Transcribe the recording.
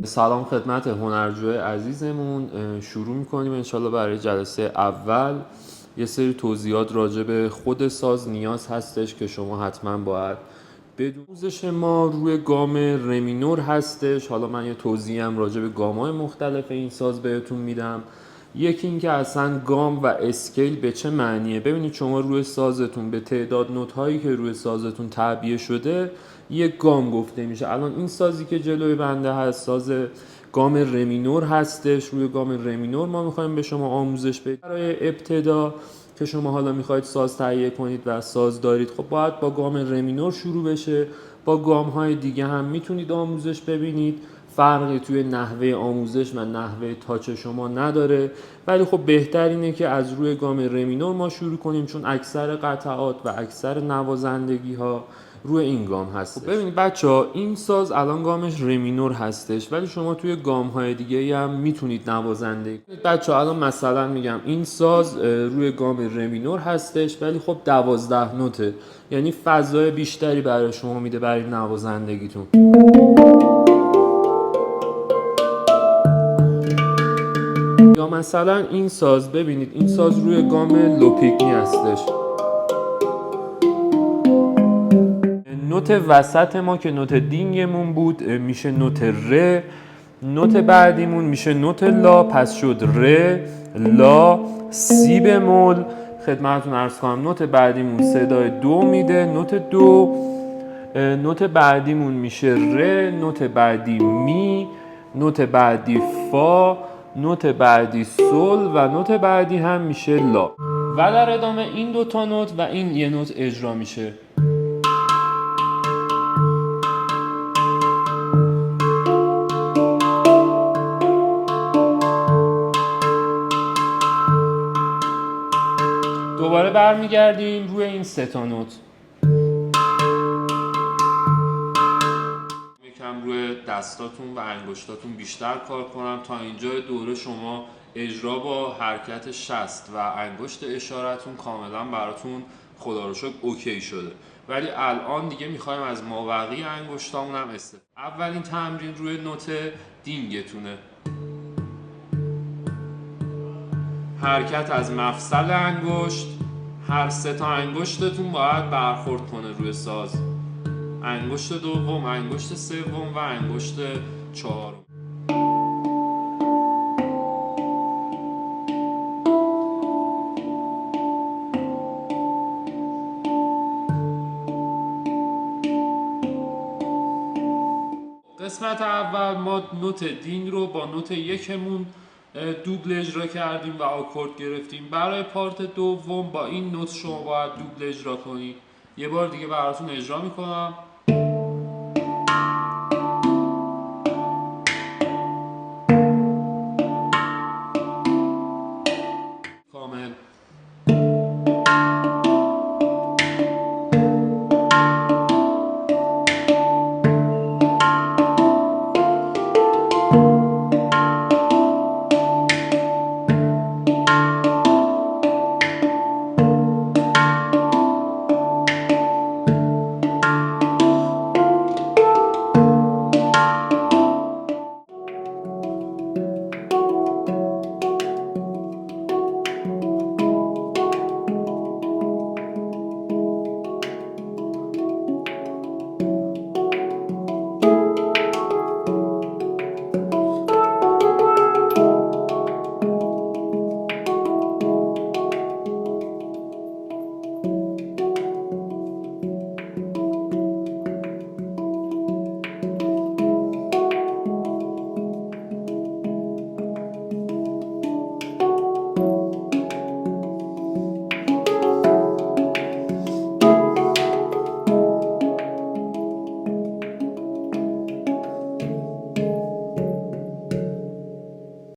سلام خدمت هنرجوی عزیزمون. شروع میکنیم انشالله. برای جلسه اول یه سری توضیحات راجع به خود ساز نیاز هستش که شما حتما باید بدونید. آموزش ما روی گام رمینور هستش. حالا من یه توضیحم راجع به گام‌های مختلف این ساز بهتون میدم. یکی این که اصلا گام و اسکیل به چه معنیه. ببینید شما روی سازتون به تعداد نوت هایی که روی سازتون تعبیه شده یک گام گفته میشه. الان این سازی که جلوی بنده هست ساز گام رمینور هستش. روی گام رمینور ما میخوایم به شما آموزش بدیم. برای ابتدا که شما حالا میخواید ساز تهیه کنید و ساز دارید، خب باید با گام رمینور شروع بشه. با گام های دیگه هم میتونید آموزش ببینید، فرقی توی نحوه آموزش و نحوه تاچ شما نداره، ولی خب بهتر اینه که از روی گام رمینور ما شروع کنیم، چون اکثر قطعات و اکثر نوازندگی ها روی این گام هست. خب ببینید بچه‌ها، این ساز الان گامش رمینور هستش، ولی شما توی گام های دیگه هم میتونید نوازندگی کنید. بچه‌ها الان مثلا میگم این ساز روی گام رمینور هستش، ولی خب 12 نوته، یعنی فضای بیشتری برای شما میده برای نوازندگیتون. یا مثلا این ساز، ببینید این ساز روی گام لوپیکی هستش. نوت وسط ما که نوت دینگمون بود میشه نوت ر. نوت بعدیمون میشه نوت لا، پس شد ر لا سی بمول. خدمتتون عرض کنم نوت بعدیمون صدای دو میده، نوت دو. نوت بعدیمون میشه ر، نوت بعدی می، نوت بعدی فا، نوت بعدی سل و نوت بعدی هم میشه لا. و در ادامه این دوتا نوت و این یه نوت اجرا میشه. دوباره برمیگردیم روی این سه تا نوت. یکم روی دستاتون و انگشتاتون بیشتر کار کنم. تا اینجا دوره شما اجرا با حرکت شست و انگشت اشارتون کاملا براتون خدا رو شکر اوکی شده، ولی الان دیگه میخوایم از مابقی انگشتامون هم استفاده. اولین تمرین روی نوت دینگتونه. حرکت از مفصل انگشت. هر سه تا انگشتتون باید برخورد کنه روی ساز. انگشت دوم، انگشت سوم و انگشت چهارم. قسمت اول ما نوت دینگ رو با نوت یکمون دوبل اجرا کردیم و آکورد گرفتیم. برای پارت دوم با این نوت شما باید دوبل اجرا کنید. یه بار دیگه براتون اجرا میکنم.